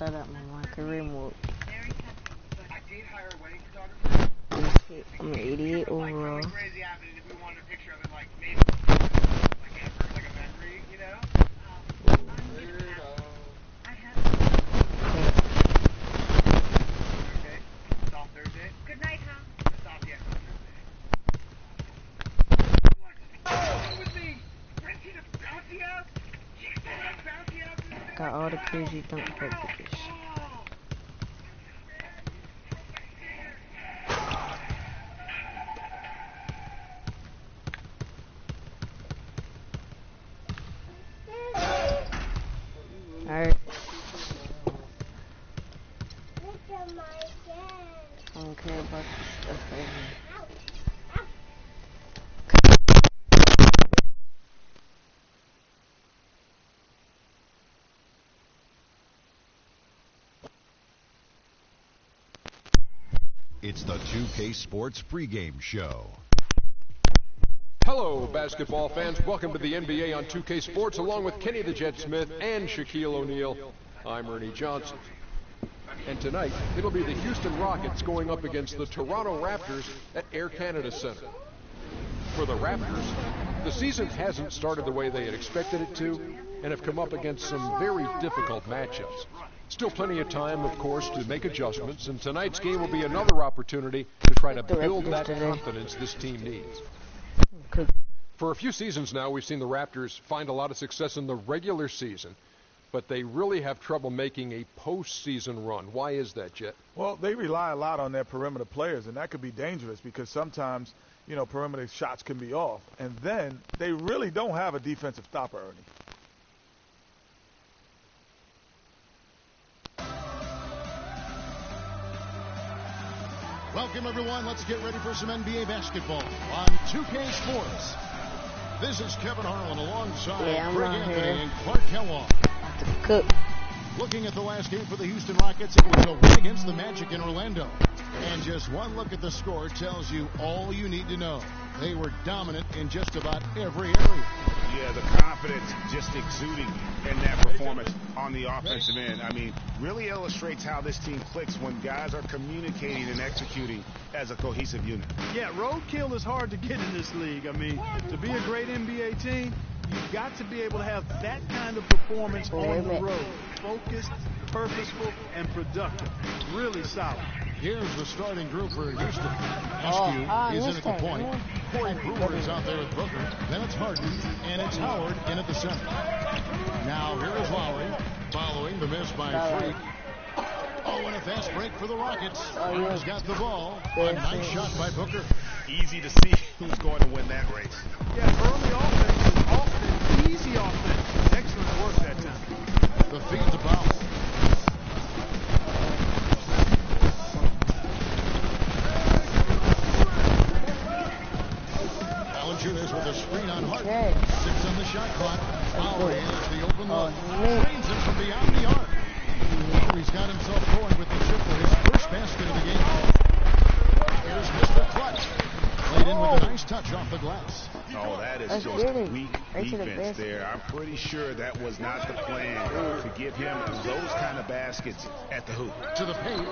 that up my career mode. I'm an 88 overall. Got all the crazy dunk packages. Alright. I don't care about this stuff right here. It's the 2K Sports pregame show. Hello, basketball fans. Welcome to the NBA on 2K Sports, along with Kenny the Jet Smith and Shaquille O'Neal. I'm Ernie Johnson. And tonight, it'll be the Houston Rockets going up against the Toronto Raptors at Air Canada Center. For the Raptors, the season hasn't started the way they had expected it to, and have come up against some very difficult matchups. Still plenty of time, of course, to make adjustments, and tonight's game will be another opportunity to try to build that confidence this team needs. For a few seasons now, we've seen the Raptors find a lot of success in the regular season, but they really have trouble making a postseason run. Why is that, Jet? Well, they rely a lot on their perimeter players, and that could be dangerous because sometimes, you know, perimeter shots can be off. And then they really don't have a defensive stopper, Ernie. Welcome, everyone. Let's get ready for some NBA basketball on 2K Sports. This is Kevin Harlan alongside Greg Anthony and Clark Kellogg. Cook. Looking at the last game for the Houston Rockets, it was a win against the Magic in Orlando. And just one look at the score tells you all you need to know. They were dominant in just about every area. Yeah, the confidence just exuding in that performance on the offensive end. I mean, really illustrates how this team clicks when guys are communicating and executing as a cohesive unit. Yeah, roadkill is hard to get in this league. I mean, to be a great NBA team, you've got to be able to have that kind of performance on the road. Focused, purposeful, and productive. Really solid. Here's the starting group for Houston. Eskew is in at the point. Corey Brewer is out there with Booker. Then it's Harden, and it's Howard in at the center. Now here is Lowry, following the miss by Freak. Oh, and a fast break for the Rockets. Harden's got the ball. A nice shot by Booker. Easy to see who's going to win that race. Yeah, early offense is often easy offense. Excellent work that time. The feed to Powell. Valanciunas with a screen on Harden. 6 on the shot clock. Lowry has the open look. Drains it from beyond the arc. Lowry's got himself going with the chip for his first basket of the game. Here's Mr. Clutch. Played in with a nice touch off the glass. Oh, that is just weak defense there. I'm pretty sure that was not the plan to give him those kind of baskets at the hoop. To the paint.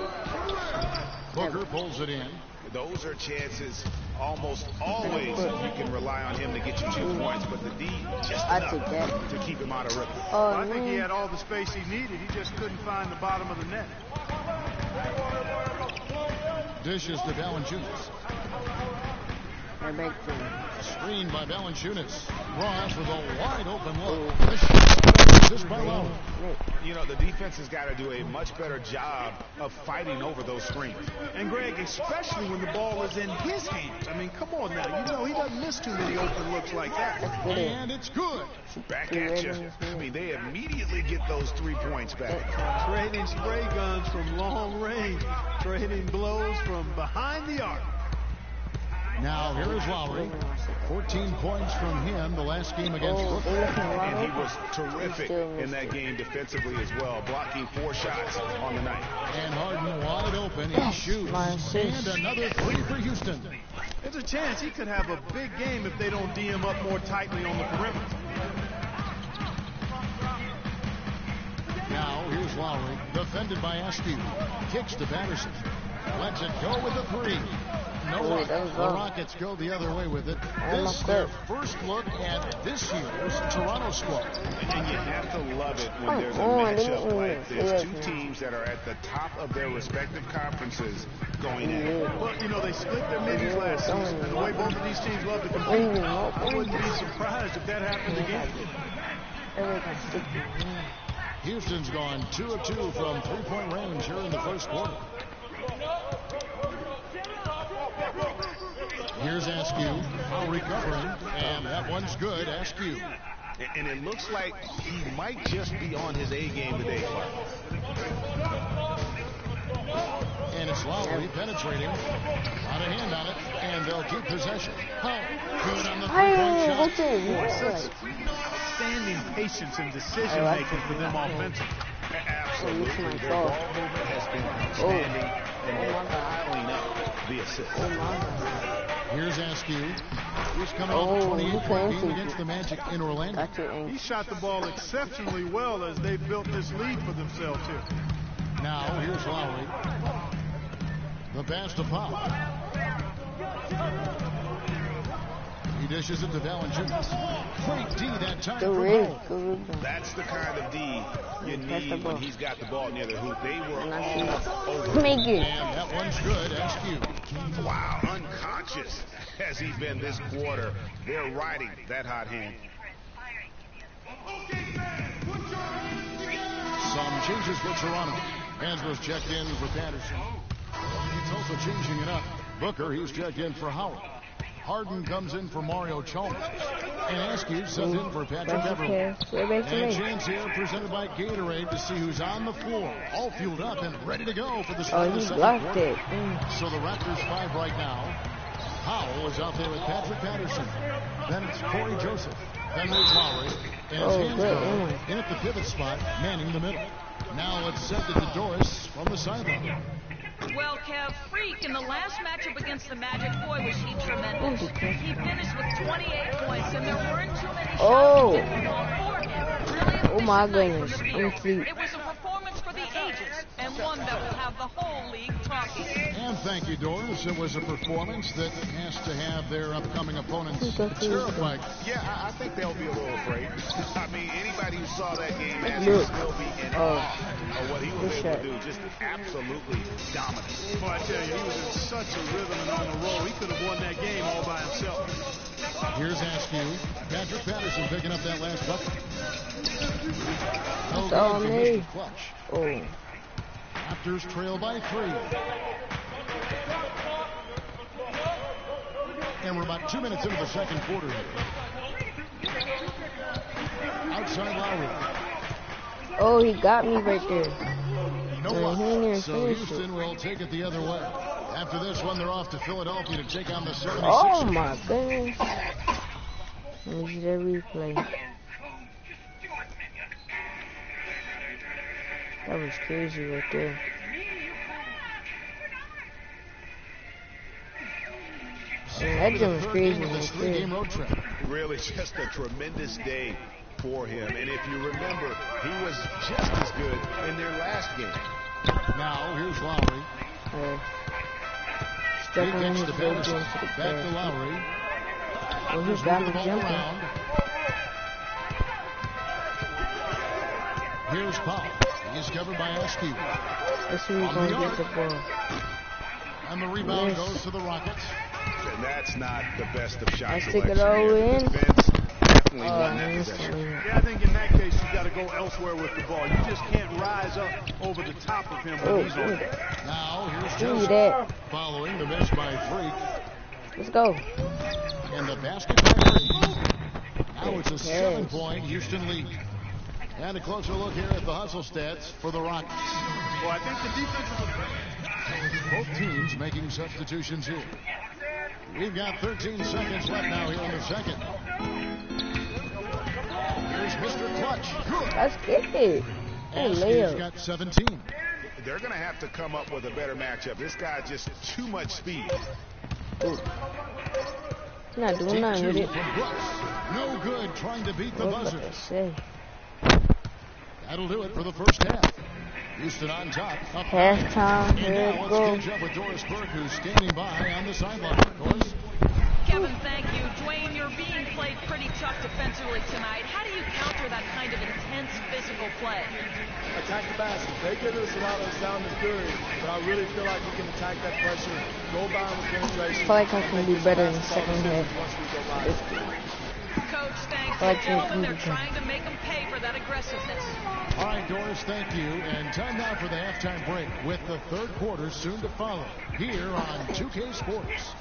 Booker pulls it in. Those are chances almost always you can rely on him to get you 2 points, but the D just enough to keep him out of rhythm. I think he had all the space he needed. He just couldn't find the bottom of the net. Dishes to Valanciunas. Screen by Valanciunas. Ross with a wide open look. The shot just by Lowry. You know, the defense has got to do a much better job of fighting over those screens. And Greg, especially when the ball is in his hands. I mean, come on now. You know, he doesn't miss too many open looks like that. And it's good. Back at you. I mean, they immediately get those 3 points back. Trading spray guns from long range. Trading blows from behind the arc. Now here is Lowry. 14 points from him the last game against Brooklyn. And he was terrific in that game defensively as well, blocking 4 shots on the night. And Harden wide open. He shoots. And another 3 for Houston. There's a chance he could have a big game if they don't D him up more tightly on the perimeter. Now here's Lowry, defended by Askew. Kicks to Patterson. Lets it go with the three. No luck. The Rockets go the other way with it. This is their first look at this year's Toronto squad. And you have to love it when there's a matchup like this. Two teams that are at the top of their respective conferences going at it. Well, you know, they split their middies last season. And the way both of these teams love to compete, I wouldn't be surprised if that happened again. Houston's gone 2 of 2 from three-point range here in the first quarter. Here's Askew, Lowry covering, and that one's good. Askew. And it looks like he might just be on his A game today, Clark. And it's Lowry penetrating. Out of hand on it, and they'll keep possession. Good on the three-point shot. Such outstanding patience and decision-making for them offensively. Absolutely. Their ball movement has been outstanding, and they're piling up the assists. Here's Askew. He's coming off a 28-point game against the Magic in Orlando. He shot the ball exceptionally well as they built this lead for themselves here. Now, here's Lowry. The pass to Pop. He dishes it to Valanciunas. Great D that time for goal. That's the kind of D you need when he's got the ball near the hoop. They were all over. Make it. And that one's good. Askew. Wow, unconscious has he been this quarter. They're riding that hot hand. Some changes for Toronto. Hansbrough's checked in for Patterson. He's also changing it up. Booker, he's checked in for Howard. Harden comes in for Mario Chalmers. And Askew sends in for Patrick Beverly. And chance here presented by Gatorade to see who's on the floor. All fueled up and ready to go for the start of the second quarter. So the Raptors 5 right now. Powell is out there with Patrick Patterson. Then it's Corey Joseph. Then there's Lowry. And it's Hansbrough in at the pivot spot, manning the middle. Now let's send it to Doris from the sideline. Well, Kev, Freak in the last matchup against the Magic, boy, was he tremendous. He finished with 28 points, and there weren't too many shots that didn't fall for him. Really, my goodness. it was a performance for the ages, and one that will have the whole league talking. And thank you, Doris. It was a performance that has to have their upcoming opponents terrified. Yeah, I think they'll be a little afraid. I mean, anybody who saw that game has to still be in awe of what he was able to do. Just absolutely dominant. Well, I tell you, he was in such a rhythm and on the roll. He could have won that game all by himself. Here's Askew. Patrick Patterson picking up that last bucket. That's all me. Clutch. Raptors trail by 3. And we're about 2 minutes into the second quarter here. Outside Lowry. He got me right there. No luck. So Houston will take it the other way. After this one, they're off to Philadelphia to take on the 76ers. Oh my goodness. Let me see that replay. That was crazy right there. That jump was crazy right Three-game road trip. Really just a tremendous day for him. And if you remember, he was just as good in their last game. Now, here's Lowry. Stuck on his back to Lowry. He's got me jumping. Here's Powell. He's covered by Askew. Let's see who's going to get the ball. And the rebound goes to the Rockets. And that's not the best of shot selection. Stick it all in. Definitely won that possession. Yeah, I think in that case, you got to go elsewhere with the ball. You just can't rise up over the top of him when he's on it. Now, here's Joseph following the miss by Freak. Let's go. And the basket by Freak. Now it's a 7-point Houston lead. And a closer look here at the hustle stats for the Rockets. Well, I think the defensive... Both teams making substitutions here. We've got 13 seconds left now here in the second. Here's Mr. Clutch. Good. That's good. Askew's got 17. They're going to have to come up with a better matchup. This guy's just too much speed. Not doing nothing with it. No good trying to beat the buzzer. Say. That'll do it for the first half. Houston on top. Halftime. Here And we now go. let's catch up with Doris Burke, who's standing by on the sideline. Doris? Kevin, thank you. Dwayne, you're being played pretty tough defensively tonight. How do you counter that kind of intense physical play? Attack the basket. They give us a lot of sound and fury, but I really feel like we can attack that pressure, go by with penetration. I feel like I can do better in the second half. Coach, thank Like you. Gentlemen, they're trying to make them pay for that aggressiveness. All right, Doris, thank you. And time now for the halftime break with the third quarter soon to follow here on 2K Sports.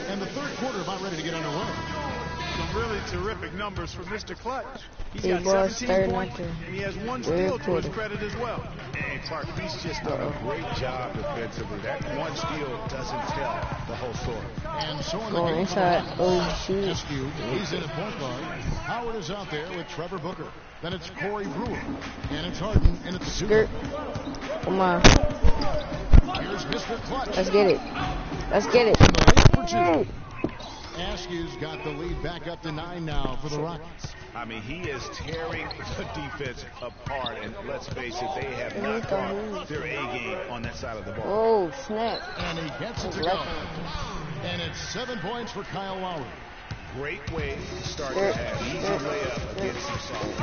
And the third quarter about ready to get underway. Some really terrific numbers for Mr. Clutch. He's He got was 17 points, third and he has one steal to his credit as well. And Clark, he's just done a great job defensively. That one steal doesn't tell the whole story. And so on the Going game inside. Oh, shoot. Rescue. He's in at point guard. Howard is out there with Trevor Booker. Then it's Corey Brewer. And it's Harden. And it's Skirt. Come on. Here's Mr. Clutch. Let's get it. Let's get it. In the lead for two. Askew's got the lead back up to 9 now for the Rockets. I mean, he is tearing the defense apart, and let's face it, they have not brought their A game on that side of the ball. Oh, snap. And he gets it to go. And it's 7 points for Kyle Lowry. Great way to start the half. Easy layup against some solid.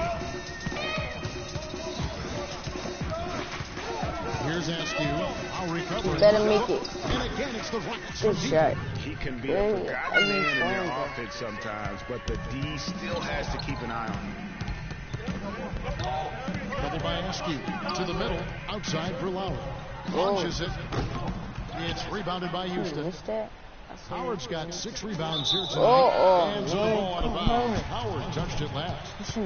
Here's Askew. I'll recover. Better make it. And again, it's the Rockets. Good shot. He can be a forgotten man in their offense sometimes, but the D still has to keep an eye on him. Double by Askew. To the middle. Outside for Lowry. Launches it. It's rebounded by Houston. Missed that? Howard's got 6 rebounds here tonight. Hands on the ball out of bounds. Howard touched it last.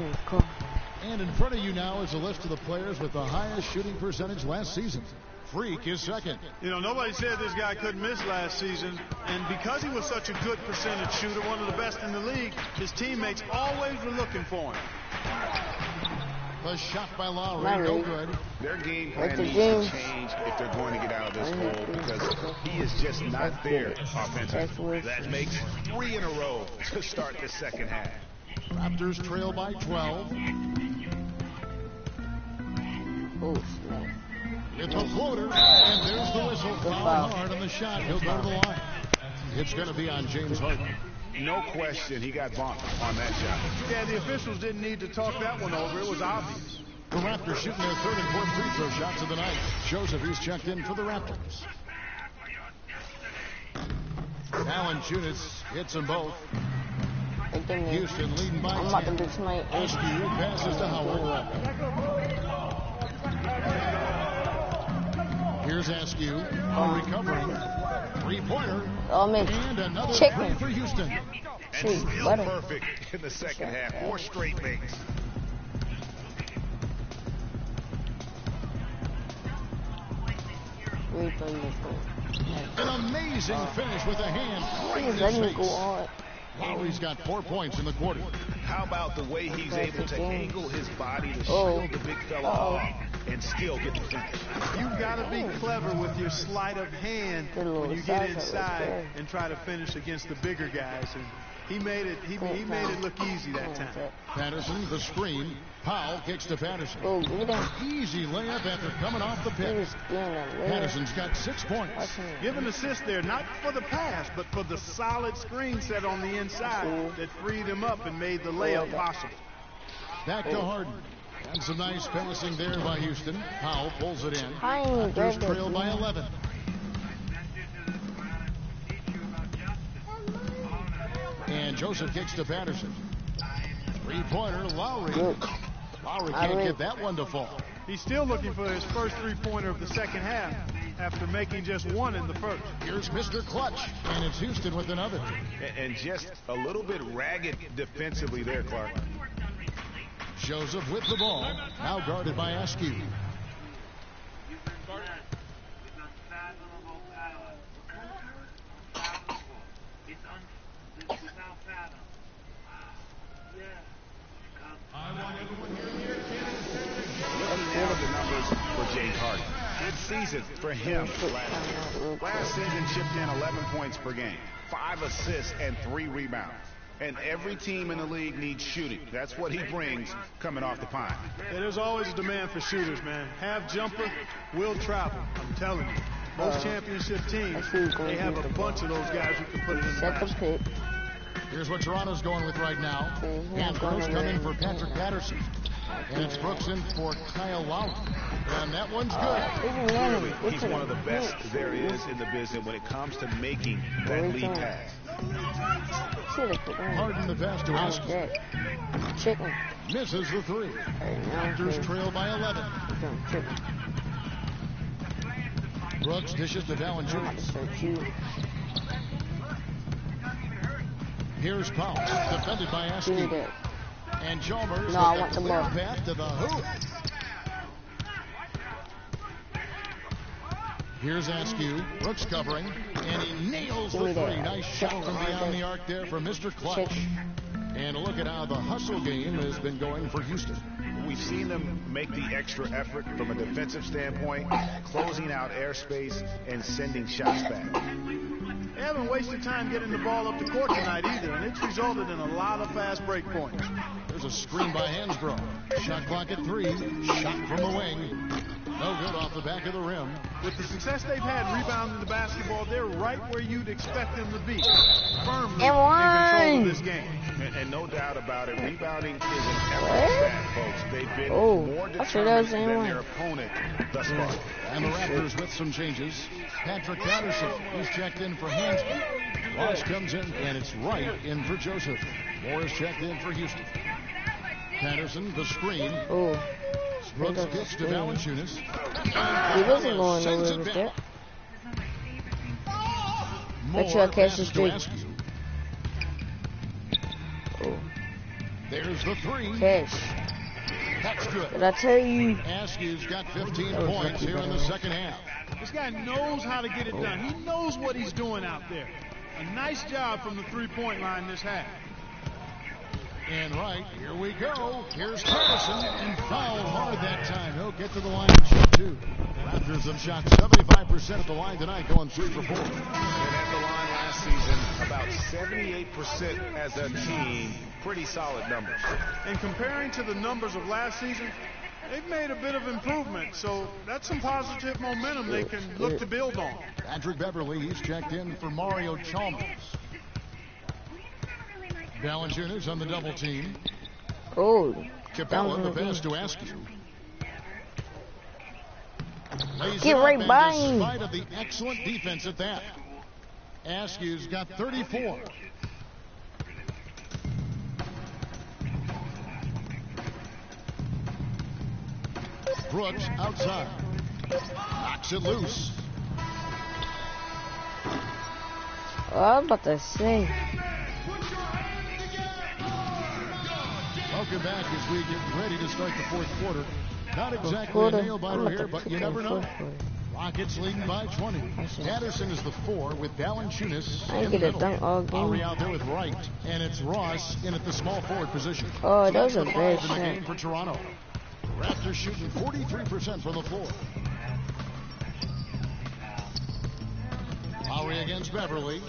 And in front of you now is a list of the players with the highest shooting percentage last season. Freak is second. You know, nobody said this guy couldn't miss last season, and because he was such a good percentage shooter, one of the best in the league, his teammates always were looking for him. The shot by Lowry, no good. Their game plan needs to change if they're going to get out of this hole, because he is just not there offensively. That makes 3 in a row to start the second half. Raptors trail by 12. Oh, snap. It's a floater, and there's the whistle. Foul hard on the shot. He'll go to the line. It's going to be on James Harden. No question, he got bumped on that shot. Yeah, the officials didn't need to talk that one over. It was obvious. The Raptors shooting their third and fourth free throw shots of the night. Joseph, who's checked in for the Raptors. Valanciunas hits them both. Houston leading by 10. Askew passes to Howard. Here's Askew. Recovering. Three-pointer. And another three for Houston. And still perfect in the second half. 4 straight makes. An amazing finish with a hand right in his face. Lowry's got 4 points in the quarter. How about the way he's able to angle his body to shield the big fella off and still get the finish? You've got to be clever with your sleight of hand when you get inside and try to finish against the bigger guys. And he made it look easy that time. Patterson, the screen. Powell kicks to Patterson. Easy layup after coming off the pick. Patterson's got 6 points. Give an assist there, not for the pass, but for the solid screen set on the inside that freed him up and made the layup possible. Back to Harden. And some nice passing there by Houston. Powell pulls it in. Raptors trail by 11. And Joseph kicks to Patterson. Three-pointer, Lowry. Lowry can't get that one to fall. He's still looking for his first three-pointer of the second half after making just one in the first. Here's Mr. Clutch, and it's Houston with another. And just a little bit ragged defensively there, Clark. Joseph with the ball, now guarded by Askew. season for him. Last season chipped in 11 points per game, 5 assists, and 3 rebounds. And every team in the league needs shooting. That's what he brings coming off the pine. Yeah, there's always a demand for shooters, man. Have jumper, will travel. I'm telling you. Most championship teams, they have a bunch of those guys who can put it in the basket. Here's what Toronto's going with right now. Andrews coming for Patrick Patterson. And it's Brooks in for Kyle Lowry. And that one's good. Clearly, he's one of the best there is in the business when it comes to making that lead pass. Harden the pass to Askew. Chicken. Misses the 3. Raptors trail by 11. Brooks dishes to Valanciunas. Here's Powell, defended by Askew. And Chalmers I want the ball. Path to the hoop. Here's Askew. Brooks covering, and he nails the 3. Nice shot from beyond the arc there for Mr. Clutch. And look at how the hustle game has been going for Houston. We've seen them make the extra effort from a defensive standpoint, closing out airspace and sending shots back. They haven't wasted time getting the ball up the court tonight either, and it's resulted in a lot of fast break points. There's a screen by Hansbrough. Shot clock at 3. Shot from the wing. No good off the back of the rim. With the success they've had rebounding the basketball, they're right where you'd expect them to be. Firmly in control of this game. And no doubt about it, rebounding is an effort stat, folks. They've been more determined than their opponent thus far. And the Raptors with some changes. Patrick Patterson is checked in for Hansbrough. Ross comes in, and it's Wright in for Joseph. Morris checked in for Houston. Patterson, the screen. Brooks pitch to Valanciunas. He wasn't going nowhere with that. Make sure I catch the streak. There's the 3. Catch. That's good. Did I tell you? Askew's got 15 points here in the second half. This guy knows how to get it done. He knows what he's doing out there. A nice job from the three-point line this half. And right, here we go. Here's Patterson, and fouled hard that time. He'll get to the line and shoot 2. Raptors have shot 75% at the line tonight, going 3 for 4. And at the line last season, about 78% as a team. Pretty solid numbers. And comparing to the numbers of last season, they've made a bit of improvement. So that's some positive momentum they can look to build on. Patrick Beverly, he's checked in for Mario Chalmers. Valanciunas on the double team. Capella the pass to Askew. Get right by him. In spite of the excellent defense at that, Askew's got 34. Brooks outside. Knocks it loose. I'm about to say. Welcome back as we get ready to start the fourth quarter. Not exactly a nail-biter here, but you never know. Rockets leading by 20. Patterson is the 4 with Valanciunas in the middle. Lowry out there with Wright, and it's Ross in at the small forward position. That was a bad shot. Game for Toronto. Raptors shooting 43% from the floor. Lowry against Beverly.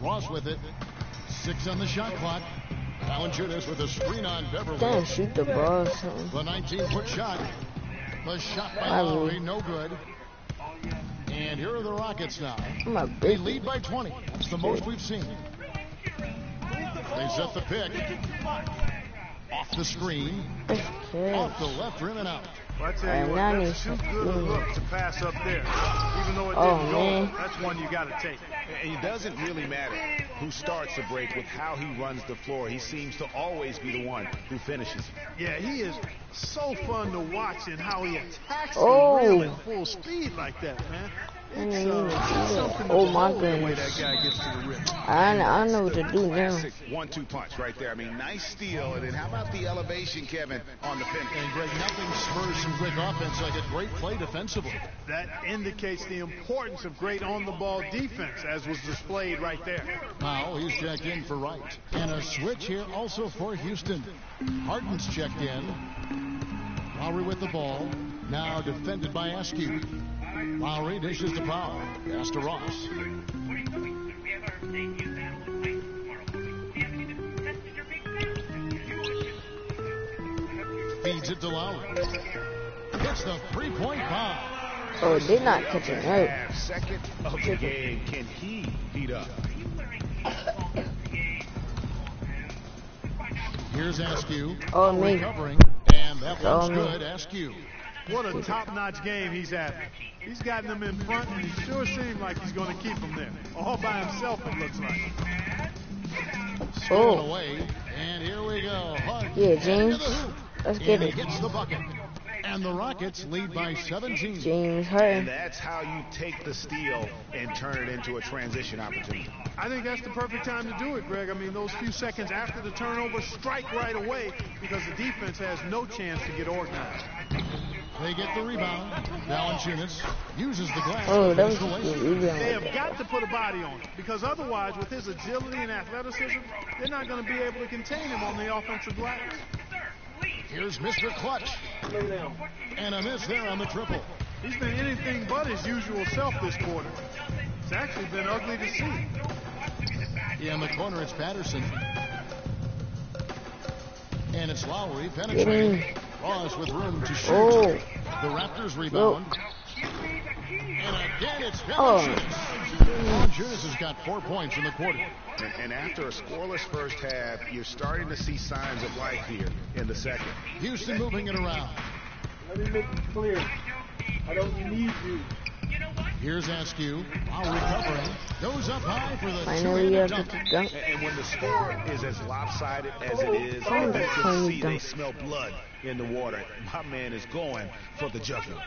Ross with it. 6 on the shot clock. Valanciunas with a screen on Beverly. Don't shoot the ball. The 19-foot shot. The shot by Lowry, no good. And here are the Rockets now. They lead by 20. That's the most we've seen. They set the pick. Off the screen. Off the left rim and out. Well, I tell you what, that's too good a look to pass up there. Even though it didn't go, that's one you got to take. And it doesn't really matter who starts the break with how he runs the floor. He seems to always be the one who finishes. Yeah, he is so fun to watch in how he attacks the rim at full speed like that, man. Oh my goodness. That guy gets to the rim. I know what to do now. 1-2 punch right there. I mean, nice steal. And then how about the elevation, Kevin, on the finish? And Greg, nothing spurs some quick offense like a great play defensively. That indicates the importance of great on-the-ball defense, as was displayed right there. Powell, he's checked in for Wright. And a switch here also for Houston. Harden's checked in. Lowry with the ball. Now defended by Askew. Lowry dishes to Powell. Pass to Ross. Feeds it to Lowry. Hits the three-point bomb. Oh, did not catch it. Right. Second of the game. Can he heat up? Here's Askew. Oh, me. Recovering. And that one's good. Askew. What a top-notch game he's having. He's gotten them in front, and he sure seems like he's going to keep them there. All by himself, it looks like. Stolen away. And here we go. Hart Yeah, James. Let's get and it. he gets the bucket. And the Rockets lead by 17. James Harden. And that's how you take the steal and turn it into a transition opportunity. I think that's the perfect time to do it, Greg. I mean, those few seconds after the turnover, strike right away because the defense has no chance to get organized. They get the rebound. Valanciunas uses the glass. Oh, that was the good rebound. They have got to put a body on it because otherwise, with his agility and athleticism, they're not going to be able to contain him on the offensive glass. Here's Mr. Clutch. And a miss there on the triple. He's been anything but his usual self this quarter. It's actually been ugly to see. In the corner, it's Patterson. And it's Lowry penetrating. Ross with room to shoot. Oh. The Raptors rebound. And again, it's Oh. Valanciunas has got 4 points in the quarter. And after a scoreless first half, you're starting to see signs of life here in the second. Houston moving it around. Let me make it clear. I don't need you. Here's Askew. While recovering. Goes up high for the Finally, two-handed get dunk. the dunk. And when the score is as lopsided as it is, Oh, you that's can funny see dunk. they smell blood in the water. My man is going for the jugular.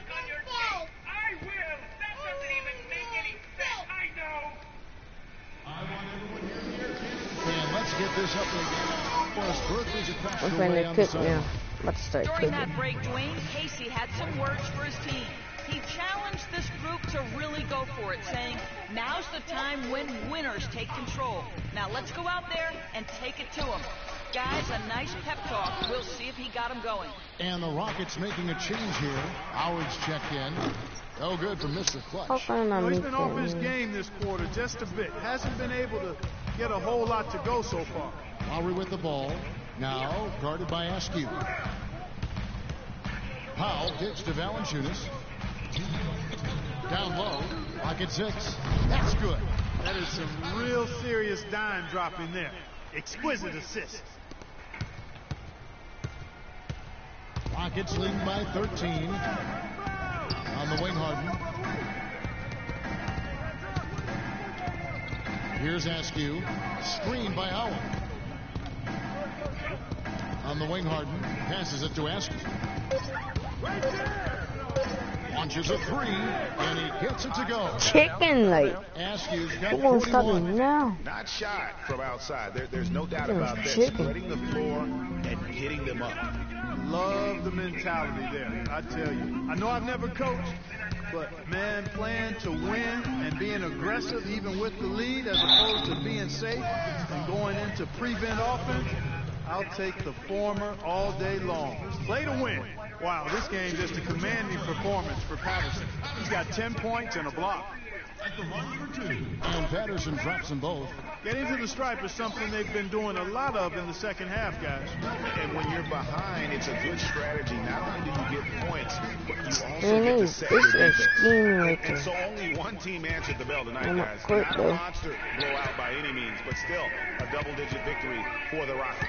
And let's get this up again. Forrest Berkeley's across I'm the trying way to on the cook side. now. About to start During cooking. that break, Dwayne Casey had some words for his team. He challenged this group to really go for it, saying, now's the time when winners take control. Now let's go out there and take it to them. Guys, a nice pep talk. We'll see if he got them going. And the Rockets making a change here. Howard's checked in. No good for Mr. How Clutch. come I He's make been off his that? game this quarter just a bit. Hasn't been able to get a whole lot to go so far. Lowry with the ball. Now guarded by Askew. Powell kicks to Valanciunas. Down low. Pocket 6. That's good. That is some real serious dime dropping there. Exquisite assist. Rockets leading by 13. On the wing, Harden. Here's Askew. Screen by Howard. On the wing, Harden. Passes it to Askew. Launches a three, and he gets it to go. Chicken, like. Askew's got Who won't stop it 41. now? Not shot from outside. There's no doubt Yeah, about that. chicken. Spreading the floor and hitting them up. Love the mentality there, I tell you. I know I've never coached, but man, playing to win and being aggressive even with the lead as opposed to being safe and going into prevent offense, I'll take the former all day long. Play to win. Wow, this game just a commanding performance for Patterson. He's got 10 points and a block. And Patterson drops them both. Getting to the stripe is something they've been doing a lot of in the second half, guys. And when you're behind, it's a good strategy. Not only do you get points, but you also Man, get to this set your is defense. scheme right And there. so only one team answered the bell tonight, I'm not guys. quit, Not though. a monster blowout by any means, but still a double-digit victory for the Rockets.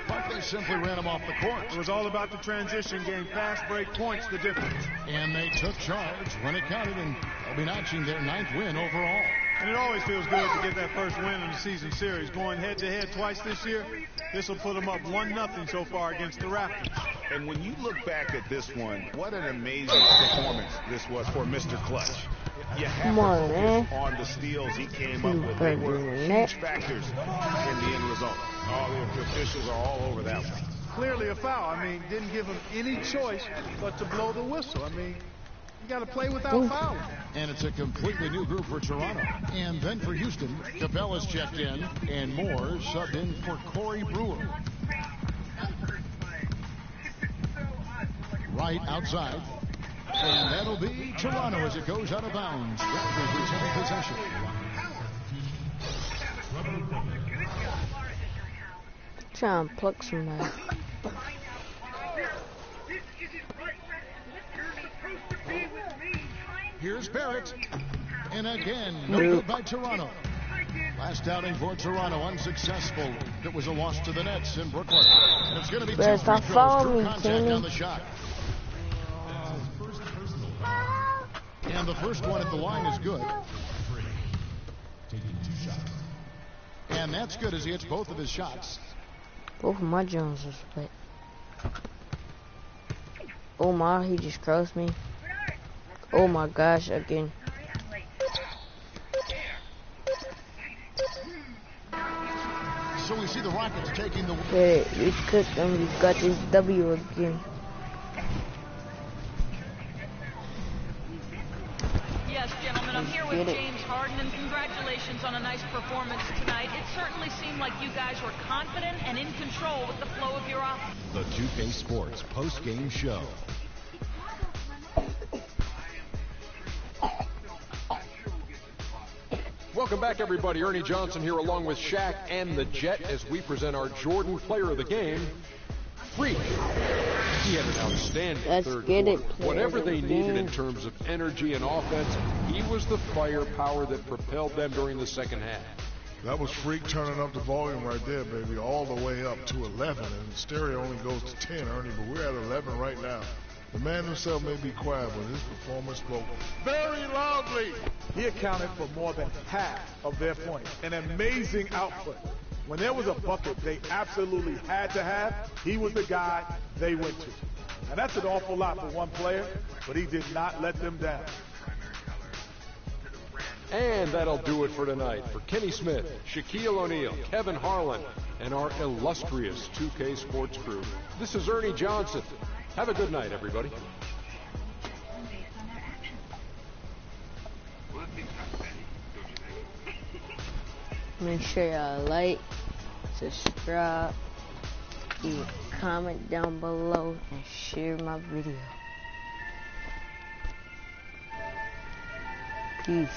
But they simply ran him off the court. It was all about the transition game. Fast break points, the difference. And they took charge when it counted, and they'll be notching their 9th win overall. And it always feels good to get that first win in the season series. Going head-to-head twice this year, this will put them up 1-0 so far against the Raptors. And when you look back at this one, what an amazing performance this was for Mr. Clutch. You have Come to on, focus man. on the steals he came up You with. They better were than that. huge factors in the end result. All the officials are all over that one. Clearly a foul. I mean, didn't give him any choice but to blow the whistle. I mean, you got to play without fouling. And it's a completely new group for Toronto. And then for Houston, Capella's checked in, and Moore subbed in for Corey Brewer. right outside. And that'll be Toronto as it goes out of bounds. Raptors retain possession. Try and pluck somebody. Here's Barrett. And again, no good by Toronto. Last outing for Toronto, unsuccessful. It was a loss to the Nets in Brooklyn. And it's going to be 2 free throws, true contact on the shot. And the first one at the line is good. And that's good as he hits both of his shots. Both of my Jones are split. Oh my, he just crossed me. Oh my gosh, again. So we see the Rockets taking the... Okay, we cooked them. We got this W again. Yes, gentlemen, I'm here with James Harden, and congratulations on a nice performance tonight. It certainly seemed like you guys were confident and in control with the flow of your offense. The 2K Sports post-game show. Welcome back, everybody. Ernie Johnson here along with Shaq and the Jet as we present our Jordan Player of the Game, Freak. He had an outstanding third quarter. Whatever they needed in terms of energy and offense, he was the firepower that propelled them during the second half. That was Freak turning up the volume right there, baby, all the way up to 11. And the stereo only goes to 10, Ernie, but we're at 11 right now. The man himself may be quiet, but his performance spoke very loudly. He accounted for more than half of their points. An amazing output. When there was a bucket they absolutely had to have, he was the guy they went to. And that's an awful lot for one player, but he did not let them down. And that'll do it for tonight. For Kenny Smith, Shaquille O'Neal, Kevin Harlan, and our illustrious 2K Sports crew, this is Ernie Johnson. Have a good night, everybody. Make sure y'all like, subscribe, leave a comment down below, and share my video. Peace.